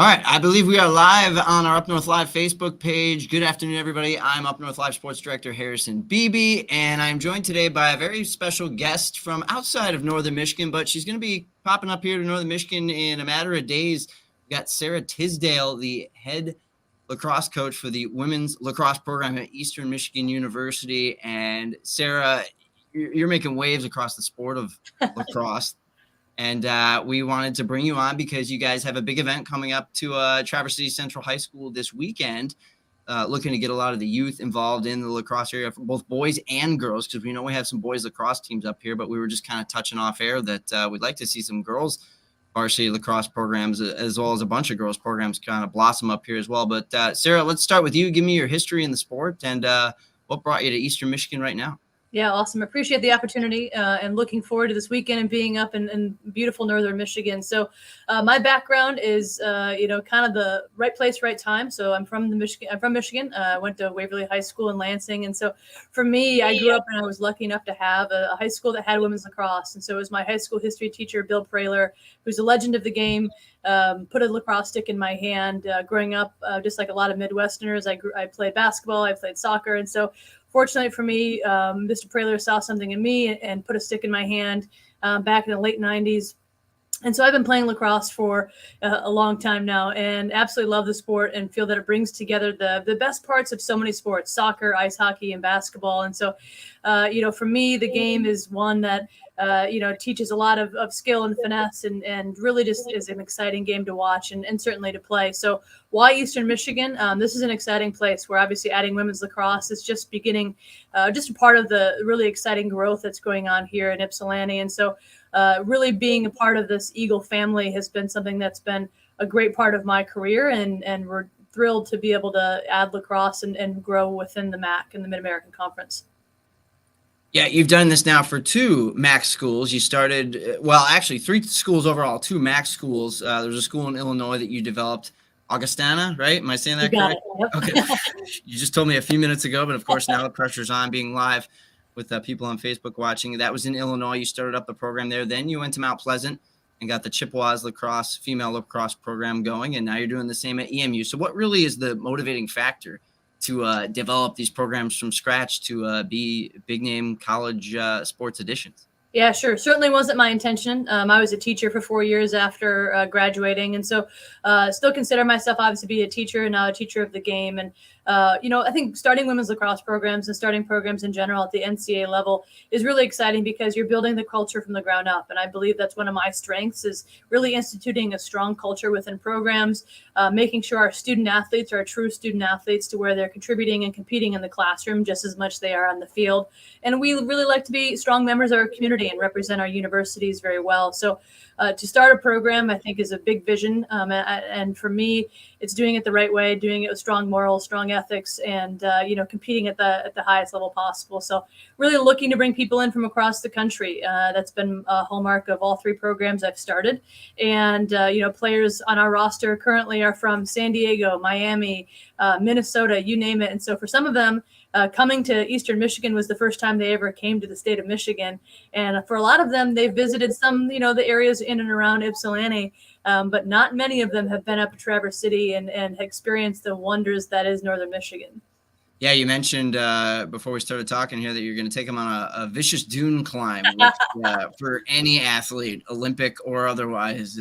All right, I believe we are live on our Up North Live Facebook page. Good afternoon, everybody. I'm Up North Live Sports Director Harrison Beebe, and I'm joined today by a very special guest from outside of Northern Michigan, but she's going to be popping up here to Northern Michigan in a matter of days. We got Sara Tisdale, the head lacrosse coach for the women's lacrosse program at Eastern Michigan University. And Sara, you're making waves across the sport of lacrosse. And we wanted to bring you on because you guys have a big event coming up to Traverse City Central High School this weekend, looking to get a lot of the youth involved in the lacrosse area for both boys and girls, because we know we have some boys lacrosse teams up here, but we were just kind of touching off air that we'd like to see some girls varsity lacrosse programs as well as a bunch of girls programs kind of blossom up here as well. But Sara, let's start with you. Give me your history in the sport and what brought you to Eastern Michigan right now. Yeah, awesome. Appreciate the opportunity and looking forward to this weekend and being up in beautiful Northern Michigan. So my background is, kind of the right place, right time. So I'm from Michigan. I went to Waverly High School in Lansing. And so for me, I grew up and I was lucky enough to have a high school that had women's lacrosse. And so it was my high school history teacher, Bill Praler, who's a legend of the game, put a lacrosse stick in my hand. Growing up, just like a lot of Midwesterners, I played basketball, I played soccer. And so fortunately for me, Mr. Praler saw something in me and put a stick in my hand back in the late 90s. And so I've been playing lacrosse for a long time now and absolutely love the sport and feel that it brings together the best parts of so many sports: soccer, ice hockey, and basketball. And so, for me, the game is one that, teaches a lot of skill and finesse and really just is an exciting game to watch and certainly to play. So why Eastern Michigan? This is an exciting place where obviously adding women's lacrosse is just beginning, just a part of the really exciting growth that's going on here in Ypsilanti. And so really being a part of this Eagle family has been something that's been a great part of my career. And we're thrilled to be able to add lacrosse and grow within the MAC and the Mid-American Conference. Yeah, you've done this now for two MAC schools. You started, well, actually 3 schools overall, 2 MAC schools. There's a school in Illinois that you developed, Augustana, right? Am I saying that correct? Yep. Okay. You just told me a few minutes ago, but of course now the pressure's on being live with people on Facebook watching. That was in Illinois. You started up the program there. Then you went to Mount Pleasant and got the Chippewas lacrosse, female lacrosse program going. And now you're doing the same at EMU. So what really is the motivating factor to develop these programs from scratch to be big name college sports editions? Yeah, sure. Certainly wasn't my intention. I was a teacher for 4 years after graduating. And so still consider myself obviously to be a teacher and now a teacher of the game. And, I think starting women's lacrosse programs and starting programs in general at the NCAA level is really exciting because you're building the culture from the ground up. And I believe that's one of my strengths is really instituting a strong culture within programs, making sure our student athletes are true student athletes to where they're contributing and competing in the classroom just as much as they are on the field. And we really like to be strong members of our community and represent our universities very well. So to start a program, I think, is a big vision. And for me, it's doing it the right way, doing it with strong morals, strong ethics, and, competing at the highest level possible. So really looking to bring people in from across the country. That's been a hallmark of all 3 programs I've started. And, players on our roster currently are from San Diego, Miami, Minnesota, you name it. And so for some of them, coming to Eastern Michigan was the first time they ever came to the state of Michigan. And for a lot of them, they've visited some, the areas in and around Ypsilanti, but not many of them have been up to Traverse City and experienced the wonders that is Northern Michigan. Yeah, you mentioned before we started talking here that you're going to take them on a vicious dune climb, which for any athlete, Olympic or otherwise,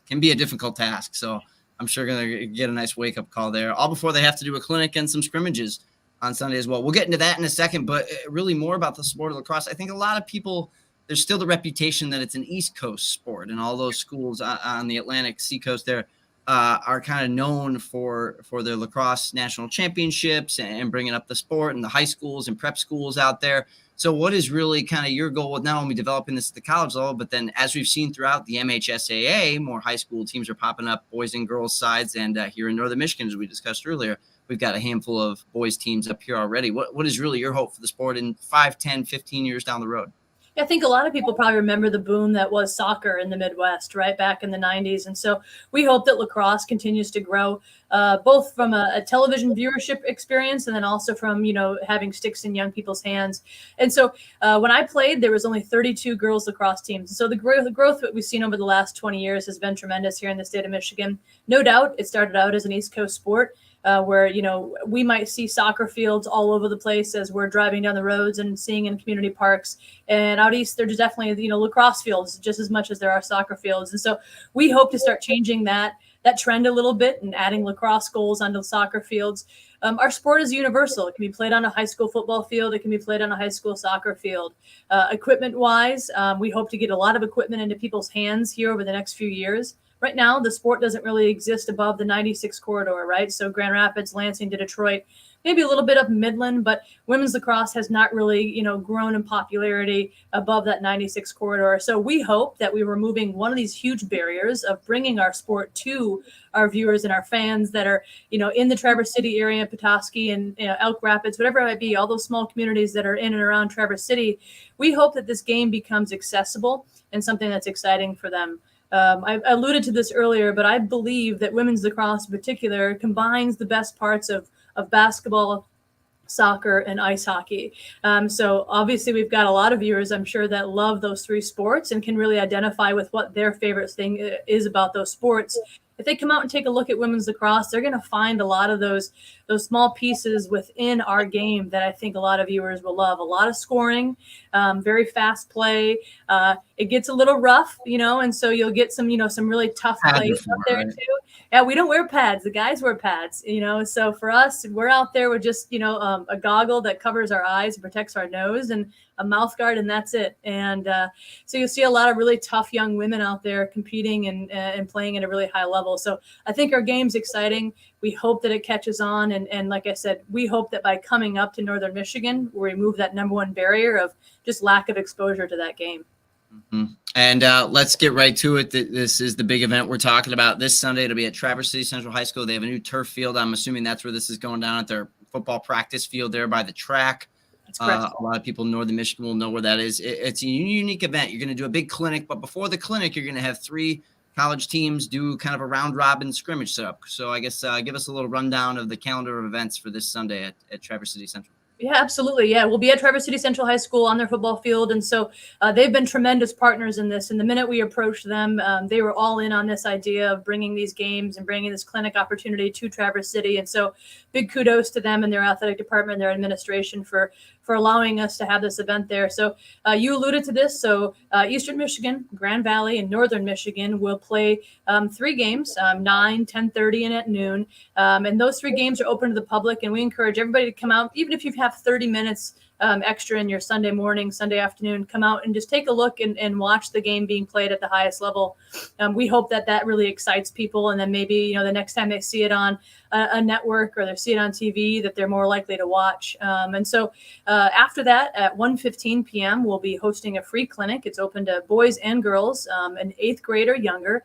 can be a difficult task. So I'm sure going to get a nice wake-up call there, all before they have to do a clinic and some scrimmages on Sunday as well. We'll get into that in a second, but really more about the sport of lacrosse. I think a lot of people, there's still the reputation that it's an East Coast sport, and all those schools on the Atlantic seacoast there are kind of known for their lacrosse national championships and bringing up the sport, and the high schools and prep schools out there. So what is really kind of your goal with not only developing this at the college level, but then as we've seen throughout the MHSAA, more high school teams are popping up, boys and girls sides. And here in Northern Michigan, as we discussed earlier, we've got a handful of boys teams up here already. What is really your hope for the sport in 5, 10, 15 years down the road? I think a lot of people probably remember the boom that was soccer in the Midwest, right back in the 90s. And so we hope that lacrosse continues to grow, both from a television viewership experience and then also from, having sticks in young people's hands. And so when I played, there was only 32 girls lacrosse teams. So the growth that we've seen over the last 20 years has been tremendous here in the state of Michigan. No doubt it started out as an East Coast sport. Where we might see soccer fields all over the place as we're driving down the roads and seeing in community parks. And out east, there's definitely lacrosse fields just as much as there are soccer fields. And so we hope to start changing that trend a little bit and adding lacrosse goals onto soccer fields. Our sport is universal. It can be played on a high school football field. It can be played on a high school soccer field. Equipment-wise, we hope to get a lot of equipment into people's hands here over the next few years. Right now, the sport doesn't really exist above the 96 corridor, right? So Grand Rapids, Lansing to Detroit, maybe a little bit of Midland, but women's lacrosse has not really, grown in popularity above that 96 corridor. So we hope that we're removing one of these huge barriers of bringing our sport to our viewers and our fans that are, in the Traverse City area, Petoskey and Elk Rapids, whatever it might be, all those small communities that are in and around Traverse City. We hope that this game becomes accessible and something that's exciting for them. I alluded to this earlier, but I believe that women's lacrosse in particular combines the best parts of basketball, soccer, and ice hockey. So obviously we've got a lot of viewers, I'm sure, that love those three sports and can really identify with what their favorite thing is about those sports. If they come out and take a look at women's lacrosse, they're going to find a lot of those small pieces within our game that I think a lot of viewers will love. A lot of scoring, very fast play. It gets a little rough, and so you'll get some really tough plays out there too. Yeah, we don't wear pads. The guys wear pads, So for us, we're out there with just, a goggle that covers our eyes and protects our nose and a mouth guard, and that's it. And so you'll see a lot of really tough young women out there competing and playing at a really high level. So I think our game's exciting. We hope that it catches on. And like I said, we hope that by coming up to Northern Michigan, we remove that number one barrier of just lack of exposure to that game. Mm-hmm. And let's get right to it. This is the big event we're talking about this Sunday. It'll be at Traverse City Central High School. They have a new turf field. I'm assuming that's where this is going down, at their football practice field there by the track. That's correct. A lot of people in Northern Michigan will know where that is. It's a unique event. You're going to do a big clinic, but before the clinic, you're going to have three college teams do kind of a round robin scrimmage setup. So I guess give us a little rundown of the calendar of events for this Sunday at Traverse City Central. Yeah, absolutely. Yeah, we'll be at Traverse City Central High School on their football field. And so they've been tremendous partners in this. And the minute we approached them, they were all in on this idea of bringing these games and bringing this clinic opportunity to Traverse City. And so big kudos to them and their athletic department and their administration for allowing us to have this event there. So you alluded to this. So Eastern Michigan, Grand Valley, and Northern Michigan will play 3 games, 9, 10:30, and at noon. And those 3 games are open to the public. And we encourage everybody to come out, even if you have 30 minutes extra in your Sunday morning, Sunday afternoon, come out and just take a look and watch the game being played at the highest level. We hope that really excites people. And then maybe, the next time they see it on a network or they see it on TV, that they're more likely to watch. And so after that, at 1:15 p.m., we'll be hosting a free clinic. It's open to boys and girls, an 8th grade or younger.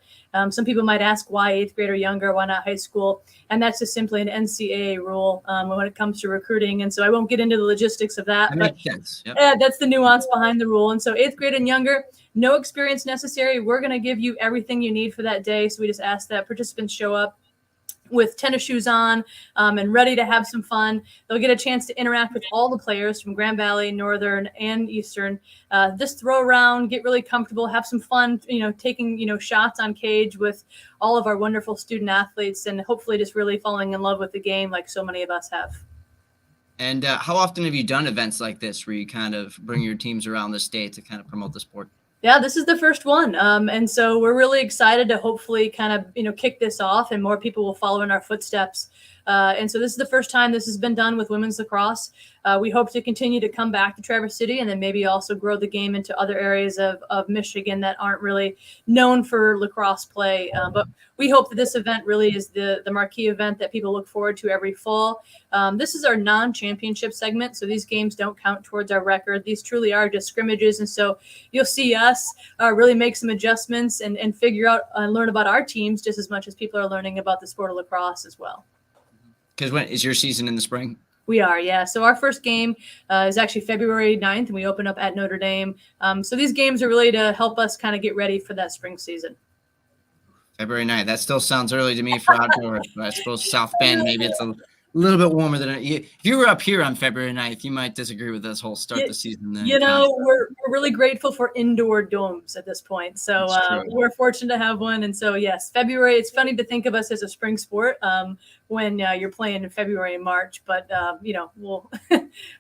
Some people might ask why 8th grade or younger, why not high school? And that's just simply an NCAA rule when it comes to recruiting. And so I won't get into the logistics of that, but that's the nuance behind the rule. And so 8th grade and younger, no experience necessary. We're going to give you everything you need for that day. So we just ask that participants show up with tennis shoes on and ready to have some fun. They'll get a chance to interact with all the players from Grand Valley, Northern, and Eastern. Just throw around, get really comfortable, have some fun, taking, shots on cage with all of our wonderful student athletes, and hopefully just really falling in love with the game like so many of us have. And how often have you done events like this where you kind of bring your teams around the state to kind of promote the sport? Yeah, this is the first one. And so we're really excited to hopefully kind of, kick this off and more people will follow in our footsteps. And so this is the first time this has been done with women's lacrosse. We hope to continue to come back to Traverse City and then maybe also grow the game into other areas of Michigan that aren't really known for lacrosse play. But we hope that this event really is the marquee event that people look forward to every fall. This is our non-championship segment, so these games don't count towards our record. These truly are just scrimmages, and so you'll see us really make some adjustments and figure out and learn about our teams just as much as people are learning about the sport of lacrosse as well. Because when is your season in the spring? We are, yeah. So our first game is actually February 9th, and we open up at Notre Dame. So these games are really to help us kind of get ready for that spring season. February 9th. That still sounds early to me for outdoors, but I suppose South Bend, maybe it's a little bit warmer than if you were up here on February 9th, you might disagree with this whole start the season. You know, we're really grateful for indoor domes at this point. So we're fortunate to have one. And so, yes, February, it's funny to think of us as a spring sport when you're playing in February and March, but, we'll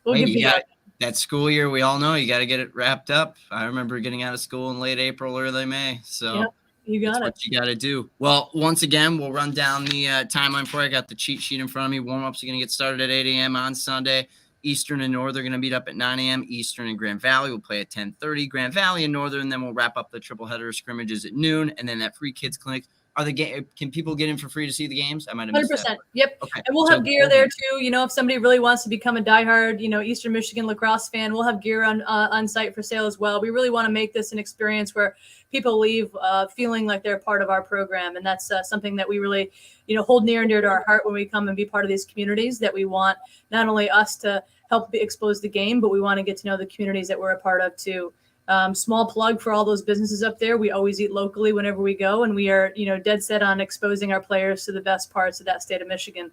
get behind that school year. We all know you got to get it wrapped up. I remember getting out of school in late April, early May. So yep, you got it. What you got to do. Well, once again, we'll run down the timeline for you. I got the cheat sheet in front of me. Warm-ups are going to get started at 8 a.m. on Sunday. Eastern and Northern are going to meet up at 9 a.m. Eastern and Grand Valley will play at 10:30. Grand Valley and Northern, and then we'll wrap up the triple header scrimmages at noon, and then that free kids clinic. Can people get in for free to see the games? I might have missed 100%. that. Yep. Okay. And we'll have gear there too. You know, if somebody really wants to become a diehard, Eastern Michigan lacrosse fan, we'll have gear on site for sale as well. We really want to make this an experience where people leave feeling like they're part of our program, and that's something that we really, hold near and dear to our heart when we come and be part of these communities. That we want not only us to help expose the game, but we want to get to know the communities that we're a part of too. Small plug for all those businesses up there. We always eat locally whenever we go, and we are, dead set on exposing our players to the best parts of that state of Michigan.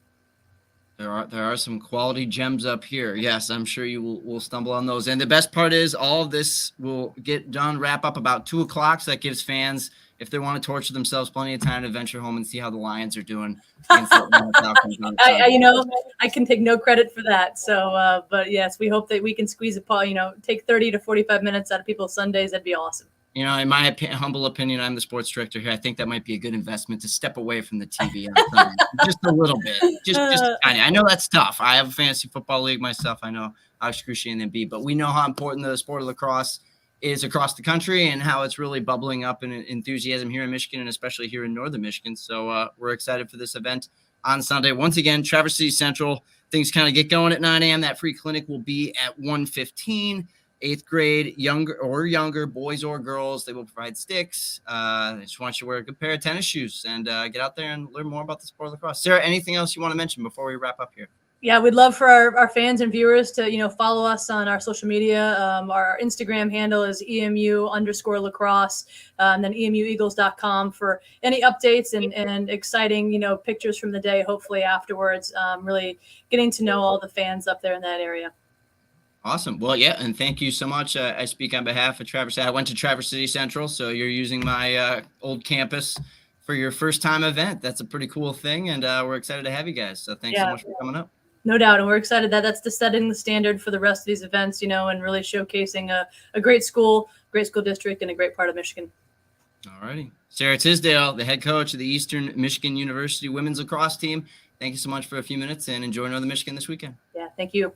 There are some quality gems up here. Yes, I'm sure you will stumble on those. And the best part is all of this will get done, wrap up about 2 o'clock. So that gives fans, if they want to torture themselves, plenty of time to venture home and see how the Lions are doing. I can take no credit for that. So, but yes, we hope that we can squeeze take 30 to 45 minutes out of people's Sundays. That'd be awesome. In my humble opinion, I'm the sports director here. I think that might be a good investment to step away from the TV just a little bit. Just tiny. I know that's tough. I have a fantasy football league myself. I know how excruciating it be, but we know how important the sport of lacrosse is across the country and how it's really bubbling up in enthusiasm here in Michigan and especially here in Northern Michigan. So we're excited for this event on Sunday. Once again, Traverse City Central, things kind of get going at 9 a.m. That free clinic will be at 1:15. 8th grade, younger, boys or girls, they will provide sticks. I just want you to wear a good pair of tennis shoes and get out there and learn more about the sport of lacrosse. Sarah, anything else you want to mention before we wrap up here? Yeah, we'd love for our fans and viewers to, follow us on our social media. Our Instagram handle is EMU_lacrosse, and then EMUeagles.com for any updates and exciting, pictures from the day, hopefully afterwards, really getting to know all the fans up there in that area. Awesome. Well, yeah, and thank you so much. I speak on behalf of Traverse. I went to Traverse City Central, so you're using my old campus for your first time event. That's a pretty cool thing, and we're excited to have you guys. So thanks so much for coming up. No doubt, and we're excited that that's setting the standard for the rest of these events, and really showcasing a great school district, and a great part of Michigan. All righty. Sara Tisdale, the head coach of the Eastern Michigan University women's lacrosse team. Thank you so much for a few minutes, and enjoy Northern Michigan this weekend. Yeah, thank you.